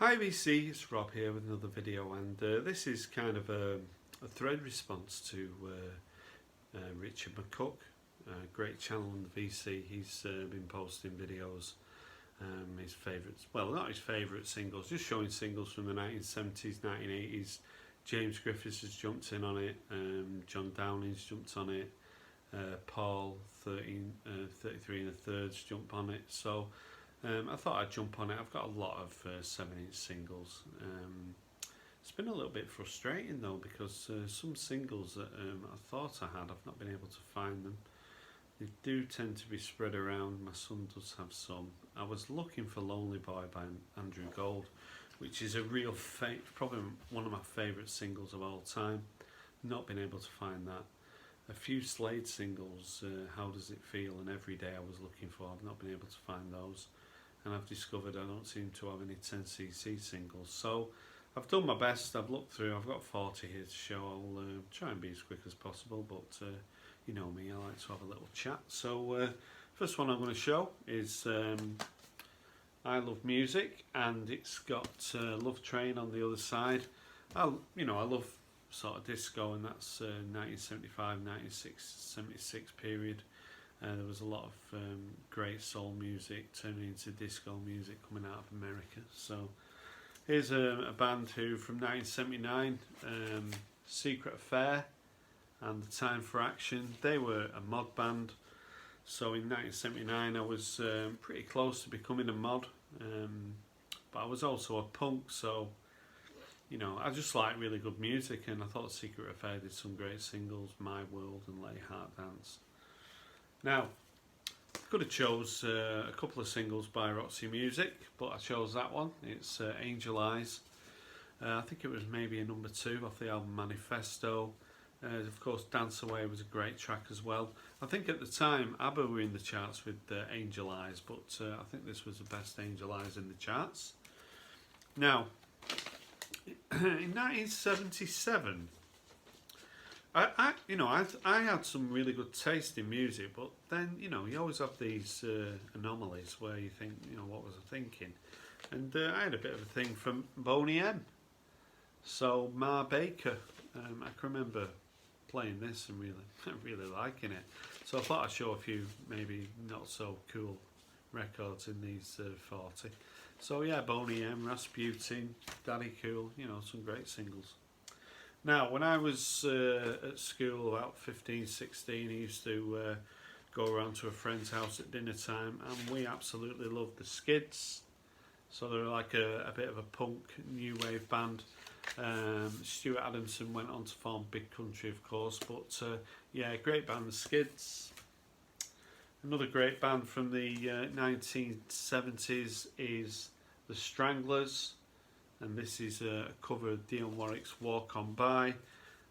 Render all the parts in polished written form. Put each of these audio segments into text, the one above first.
Hi VC, it's Rob here with another video, and this is kind of a thread response to Richard McCook, great channel on the VC. He's been posting videos, his favourites, well not his favourite singles, just showing singles from the 1970s, 1980s. James Griffiths has jumped in on it, John Downing's jumped on it, Paul 33 and a third's jumped on it, so I thought I'd jump on it. I've got a lot of 7-inch singles. It's been a little bit frustrating though, because some singles that I thought I had, I've not been able to find them. They do tend to be spread around. My son does have some. I was looking for Lonely Boy by Andrew Gold, which is a real probably one of my favourite singles of all time. Not been able to find that. A few Slade singles, How Does It Feel and Every Day, I was looking for. I've not been able to find those. And I've discovered I don't seem to have any 10cc singles. So I've done my best. I've looked through. I've got 40 here to show. I'll try and be as quick as possible, but you know me, I like to have a little chat. So first one I'm going to show is I Love Music, and it's got Love Train on the other side. I love sort of disco, and that's 1975, 1976 period. There was a lot of great soul music turning into disco music coming out of America. So here's a band who, from 1979, Secret Affair and The Time for Action, they were a mod band. So in 1979 I was pretty close to becoming a mod, but I was also a punk, so you know, I just like really good music, and I thought Secret Affair did some great singles, My World and Let Your Heart Dance. Now, I could have chose a couple of singles by Roxy Music, but I chose that one. It's Angel Eyes. I think it was maybe a number 2 off the album Manifesto. Of course, Dance Away was a great track as well. I think at the time ABBA were in the charts with Angel Eyes, but I think this was the best Angel Eyes in the charts. Now, in 1977, I had some really good taste in music, but then, you know, you always have these anomalies where you think, you know, what was I thinking? And I had a bit of a thing from Boney M. So Ma Baker, I can remember playing this and really liking it. So I thought I'd show a few maybe not so cool records in these 40. So yeah, Boney M, Rasputin, Daddy Cool, you know, some great singles. Now, when I was at school, about 15, 16, I used to go around to a friend's house at dinner time, and we absolutely loved the Skids. So they were like a bit of a punk new wave band. Stuart Adamson went on to form Big Country, of course, but yeah, great band, the Skids. Another great band from the 1970s is the Stranglers, and this is a cover of Dionne Warwick's Walk On By.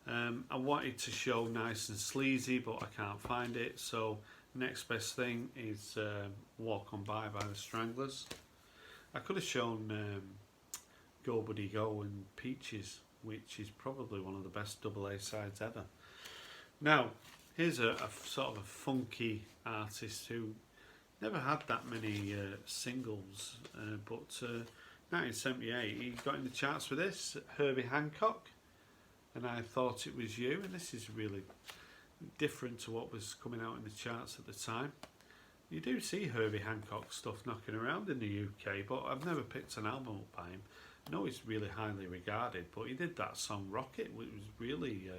I wanted to show Nice and Sleazy, but I can't find it, so next best thing is Walk On By the Stranglers. I could have shown Go Buddy Go and Peaches, which is probably one of the best double A sides ever. Now, here's a sort of a funky artist who never had that many singles, but 1978 he got in the charts with this, Herbie Hancock, and I Thought It Was You, and this is really different to what was coming out in the charts at the time. You do see Herbie Hancock stuff knocking around in the UK, but I've never picked an album up by him. I know he's really highly regarded, but he did that song Rocket, which was really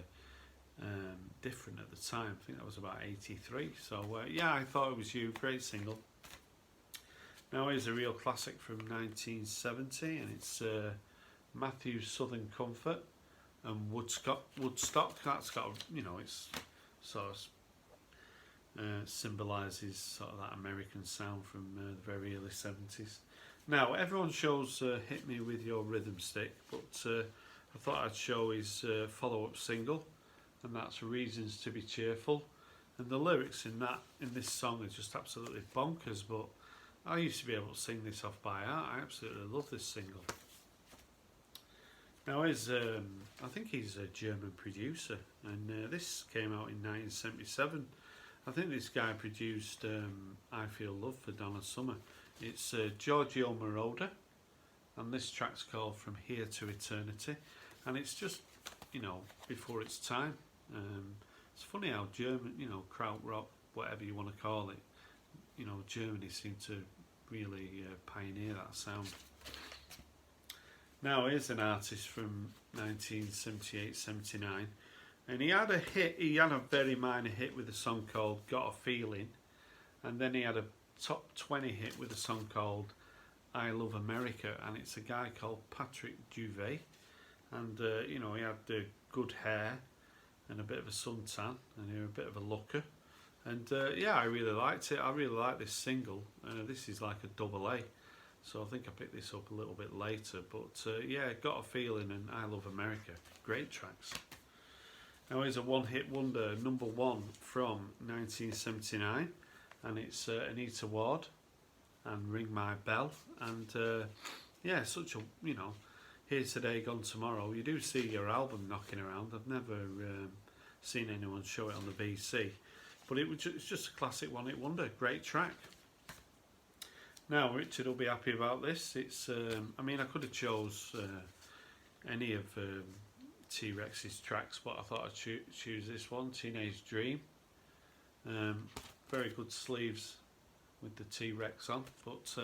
different at the time. I think that was about 83. So yeah, I Thought It Was You, great single. Now here's a real classic from 1970, and it's Matthew Southern Comfort and Woodstock. That's got, you know, it's sort of symbolises sort of that American sound from the very early 70s. Now, everyone shows Hit Me With Your Rhythm Stick, but I thought I'd show his follow-up single, and that's Reasons to Be Cheerful. And the lyrics in this song are just absolutely bonkers, but I used to be able to sing this off by heart. I absolutely love this single. Now, I think he's a German producer, and this came out in 1977. I think this guy produced I Feel Love for Donna Summer. It's Giorgio Moroder, and this track's called From Here to Eternity, and it's just, you know, before its time. It's funny how German, you know, krautrock, whatever you want to call it, you know, Germany seemed to really pioneer that sound. Now here's an artist from 1978-79, and he had a hit. He had a very minor hit with a song called Got a Feeling, and then he had a top 20 hit with a song called I Love America, and it's a guy called Patrick Juvet, and you know, he had good hair and a bit of a suntan, and he was a bit of a looker, and yeah, I really liked it. I really like this single. This is like a double A, so I think I picked this up a little bit later, but yeah, Got a Feeling and I Love America, great tracks. Now here's a one-hit wonder, number one from 1979, and it's Anita Ward and Ring My Bell, and yeah, such a, you know, Here Today, Gone Tomorrow. You do see your album knocking around. I've never seen anyone show it on the BC, but it's just a classic one-hit wonder, great track. Now Richard will be happy about this. It's I mean, I could have chose any of T-Rex's tracks, but I thought I'd choose this one, Teenage Dream. Very good sleeves with the T-Rex on, but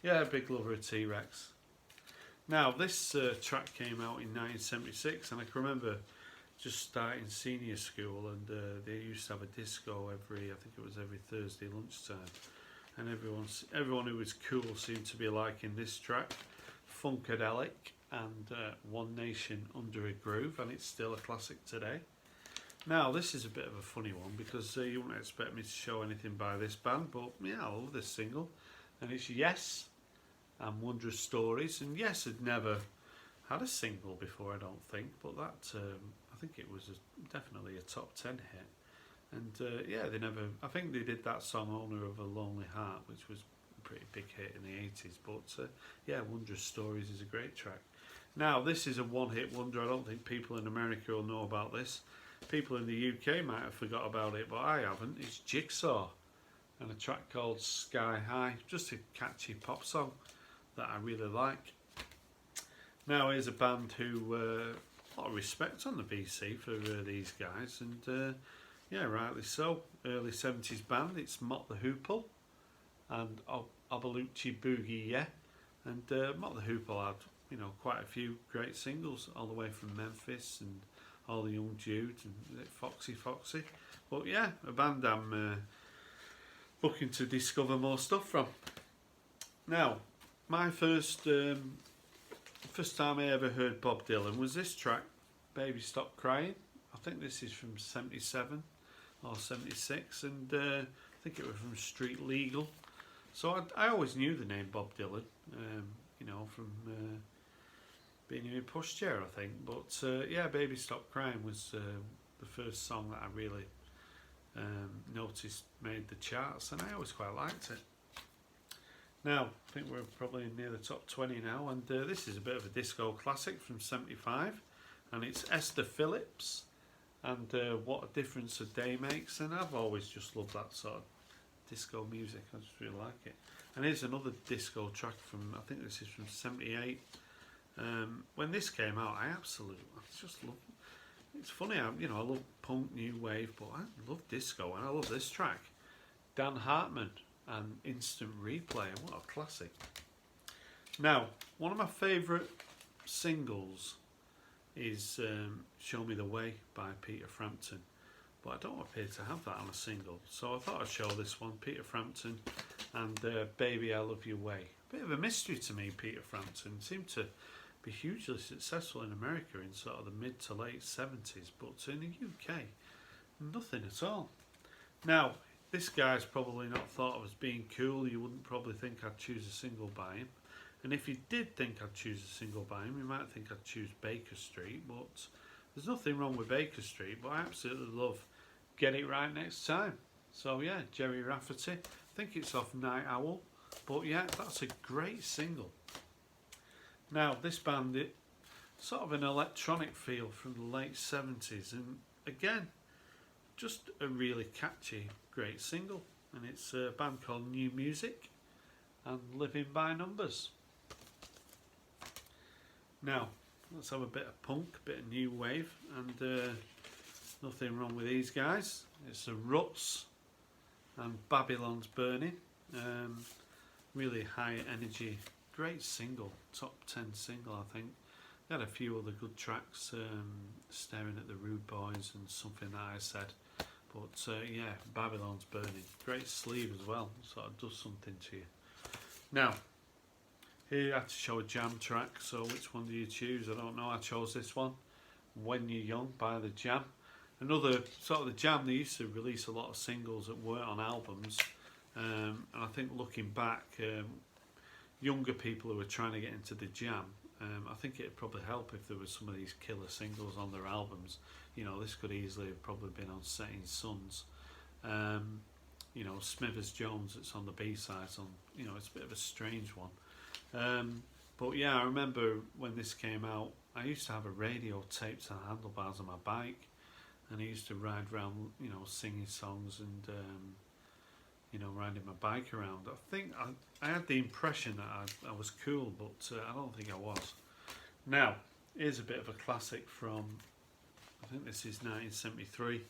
yeah, big lover of T-Rex. Now this track came out in 1976, and I can remember just starting senior school, and they used to have a disco every, I think it was every Thursday lunchtime, and everyone who was cool seemed to be liking this track, Funkadelic, and One Nation Under a Groove, and it's still a classic today. Now this is a bit of a funny one, because you wouldn't expect me to show anything by this band, but yeah, I love this single, and it's Yes and Wondrous Stories. And Yes had never had a single before, I don't think, but that I think it was definitely a top 10 hit, and yeah, I think they did that song Owner of a Lonely Heart, which was a pretty big hit in the 80s, but yeah, Wondrous Stories is a great track. Now this is a one-hit wonder. I don't think people in America will know about this. People in the UK might have forgot about it, but I haven't. It's Jigsaw, and a track called Sky High, just a catchy pop song that I really like. Now here's a band who a lot of respect on the BC for these guys, and yeah, rightly so. Early 70s band. It's Mott the Hoople and Obaluchi Boogie, yeah. And Mott the Hoople had, you know, quite a few great singles all the way from Memphis and All the Young Jude and Foxy. But yeah, a band I'm looking to discover more stuff from. Now, my first time I ever heard Bob Dylan was this track, Baby Stop Crying. I think this is from 77 or 76, and I think it was from Street Legal. So I always knew the name Bob Dylan, you know, from being in a pushchair, I think. But yeah, Baby Stop Crying was the first song that I really noticed made the charts, and I always quite liked it. Now, I think we're probably near the top 20 now, and this is a bit of a disco classic from 75, and it's Esther Phillips, and What a Difference a Day Makes, and I've always just loved that sort of disco music. I just really like it. And here's another disco track from, I think this is from 78. When this came out, I just love it. It's funny, I love punk, new wave, but I love disco, and I love this track. Dan Hartman and Instant Replay, what a classic. Now, one of my favourite singles is Show Me the Way by Peter Frampton, but I don't appear to have that on a single, so I thought I'd show this one, Peter Frampton and Baby I Love Your Way. Bit of a mystery to me, Peter Frampton. Seemed to be hugely successful in America in sort of the mid to late 70s, but in the UK, nothing at all. Now, this guy's probably not thought of as being cool. You wouldn't probably think I'd choose a single by him. And if you did think I'd choose a single by him, you might think I'd choose Baker Street. But there's nothing wrong with Baker Street, but I absolutely love Get It Right Next Time. So yeah, Gerry Rafferty. I think it's off Night Owl. But yeah, that's a great single. Now, this band, it sort of an electronic feel from the late 70s. And again, just a really catchy, great single, and it's a band called New Music and Living by Numbers. Now, let's have a bit of punk, a bit of new wave, and nothing wrong with these guys. It's the Ruts and Babylon's Burning. Really high energy, great single, top 10 single I think. They had a few other good tracks, Staring at the Rude Boys and Something That I Said. But yeah, Babylon's Burning. Great sleeve as well, sort of does something to you. Now, here I had to show a jam track, so which one do you choose? I don't know, I chose this one, When You're Young by The Jam. Another sort of The Jam, they used to release a lot of singles that weren't on albums. And I think looking back, younger people who were trying to get into the Jam, I think it'd probably help if there was some of these killer singles on their albums. You know, this could easily have probably been on Setting Suns. You know, Smithers Jones, it's on the B-side, on, you know, it's a bit of a strange one. But yeah, I remember when this came out, I used to have a radio taped to the handlebars of my bike, and I used to ride around, you know, singing songs and you know, riding my bike around. I think I had the impression that I was cool, but I don't think I was. Now, here's a bit of a classic from, I think this is 1973.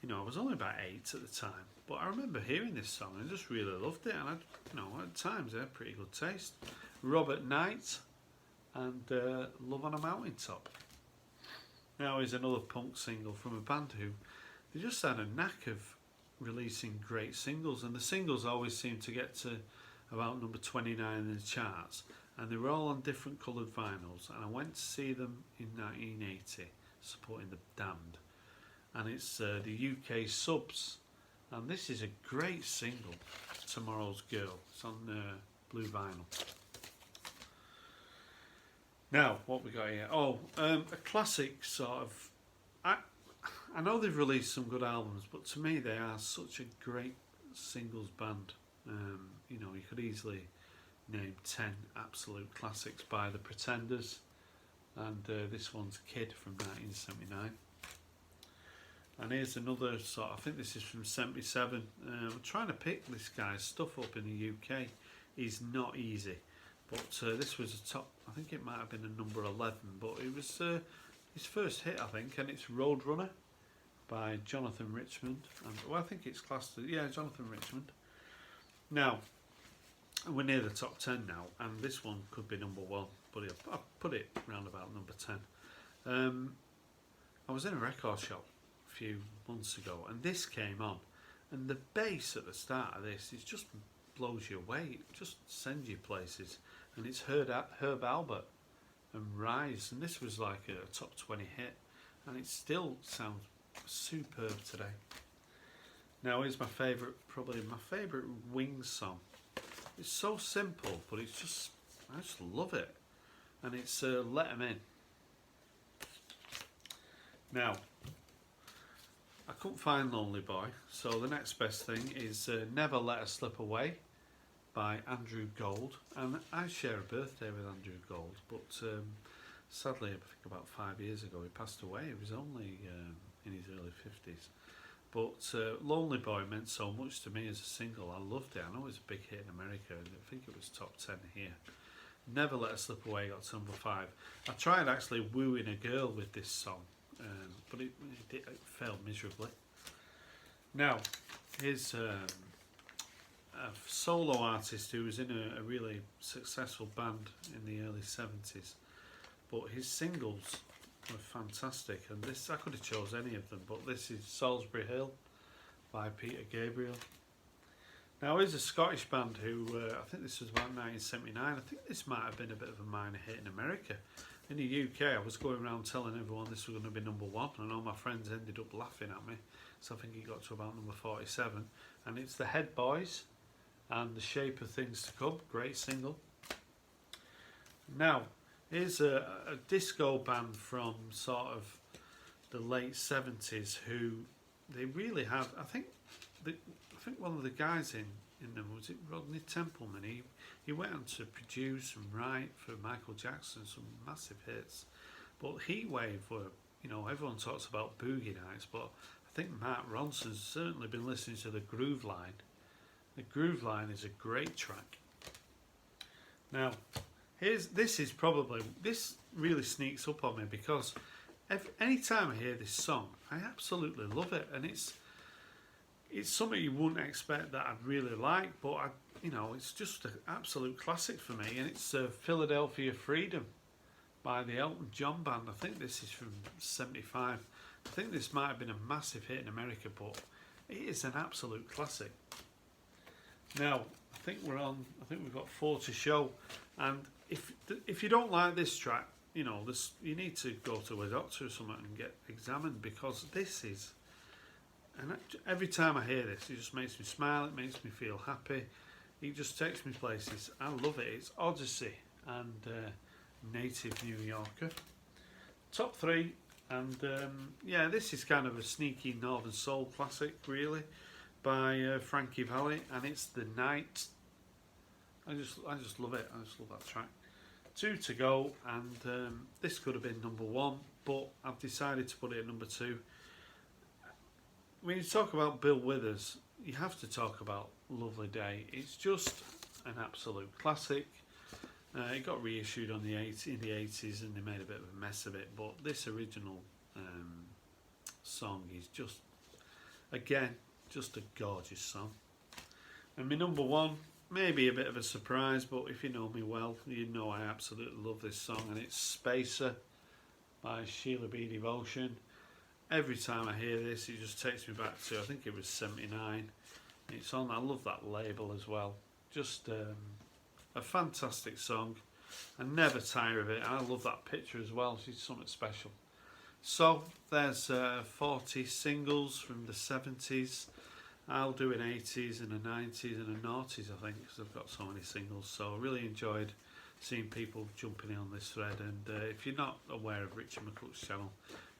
You know, I was only about 8 at the time, but I remember hearing this song and I just really loved it. And you know, at times I had pretty good taste. Robert Knight and Love on a Mountaintop. Now here's another punk single from a band who they just had a knack of releasing great singles, and the singles always seem to get to about number 29 in the charts, and they were all on different coloured vinyls. And I went to see them in 1980 supporting the Damned, and it's the UK Subs, and this is a great single, Tomorrow's Girl. It's on blue vinyl. Now what we got here, a classic sort of, I know they've released some good albums, but to me they are such a great singles band. You know, you could easily name 10 absolute classics by The Pretenders, and this one's Kid from 1979. And here's another sort, I think this is from 77. I'm trying to pick this guy's stuff up in the UK. He's not easy, but this was a top, I think it might have been a number 11, but it was his first hit, I think, and it's Roadrunner by Jonathan Richman. And, well, I think it's classed as, yeah, Jonathan Richman. Now, we're near the top 10 now, and this one could be number 1, but I put it round about number 10. I was in a record shop a few months ago, and this came on, and the bass at the start of this, it just blows you away, it just sends you places, and it's Herb Alpert and Rise, and this was like a top 20 hit, and it still sounds superb today. Now here's my favourite, probably my favourite Wings song. It's so simple, but it's just, I just love it, and it's Let 'Em In. Now, I couldn't find Lonely Boy, so the next best thing is Never Let Her Slip Away by Andrew Gold, and I share a birthday with Andrew Gold, but sadly I think about 5 years ago he passed away. He was only in his early 50s, but Lonely Boy meant so much to me as a single. I loved it. I know it was a big hit in America, and I think it was top 10 here. Never Let Her Slip Away got to number 5. I tried actually wooing a girl with this song, but it failed miserably. Now, here's a solo artist who was in a really successful band in the early 70s, but his singles were fantastic, and this, I could have chose any of them, but this is Salisbury Hill by Peter Gabriel. Now here's a Scottish band who, I think this was about 1979, I think this might have been a bit of a minor hit in America. In the UK I was going around telling everyone this was going to be number 1, and all my friends ended up laughing at me, so I think it got to about number 47, and it's the Head Boys and The Shape of Things to Come, great single. Now, here's a disco band from sort of the late 70s who they really have, I think one of the guys in them, was it Rodney Templeman? He went on to produce and write for Michael Jackson some massive hits. But Heatwave were, you know, everyone talks about Boogie Nights, but I think Mark Ronson's certainly been listening to the Groove Line. The Groove Line is a great track. Now, This really sneaks up on me because any time I hear this song, I absolutely love it, and it's something you wouldn't expect that I'd really like, but it's just an absolute classic for me, and it's Philadelphia Freedom by the Elton John Band. I think this is from '75. I think this might have been a massive hit in America, but it is an absolute classic. Now, I think we've got 4 to show, and if you don't like this track, you need to go to a doctor or something and get examined, because this is, and every time I hear this, it just makes me smile. It makes me feel happy. It just takes me places. I love it. It's Odyssey and Native New Yorker. Top 3, and this is kind of a sneaky Northern Soul classic, really, by Frankie Valli, and it's The Night. I just love it. I just love that track. 2 to go, and this could have been number 1, but I've decided to put it at number 2. When you talk about Bill Withers, you have to talk about Lovely Day. It's just an absolute classic. It got reissued in the 80s, and they made a bit of a mess of it, but this original song is just a gorgeous song. And my number 1, maybe a bit of a surprise, but if you know me well, you know I absolutely love this song, and it's Spacer by Sheila B. Devotion. Every time I hear this, it just takes me back to, I think it was '79. It's on, I love that label as well. Just a fantastic song. I never tire of it, and I love that picture as well. She's something special. So there's 40 singles from the 70s. I'll do an 80s and a 90s and a noughties, I think, because I've got so many singles. So I really enjoyed seeing people jumping in on this thread. And if you're not aware of Richard McCook's channel,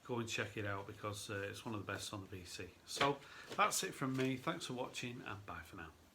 go and check it out, because it's one of the best on the VC. So that's it from me. Thanks for watching, and bye for now.